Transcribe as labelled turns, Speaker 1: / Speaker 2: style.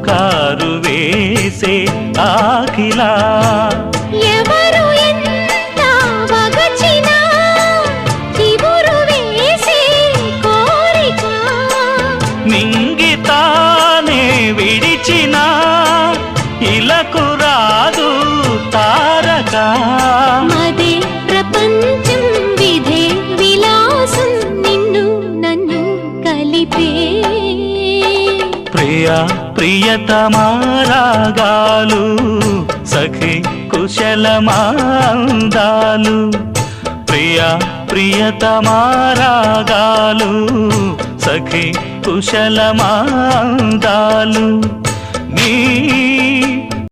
Speaker 1: పుకారు వేసే ఆకిలా
Speaker 2: ఎవరు ఎంత వగచినా చివురు వేసే కోరిక
Speaker 1: నింగితానే విడిచిన ఇలకు రాదు తారక
Speaker 2: మదే ప్రపంచం విధే విలాసం నిన్ను నన్ను కలిపే
Speaker 1: ప్రియా ప్రియతమారాగాలు సఖి కుశలమాందాలు ప్రియా ప్రియతమారాగాలు సఖి కుశలమాందాలు నీ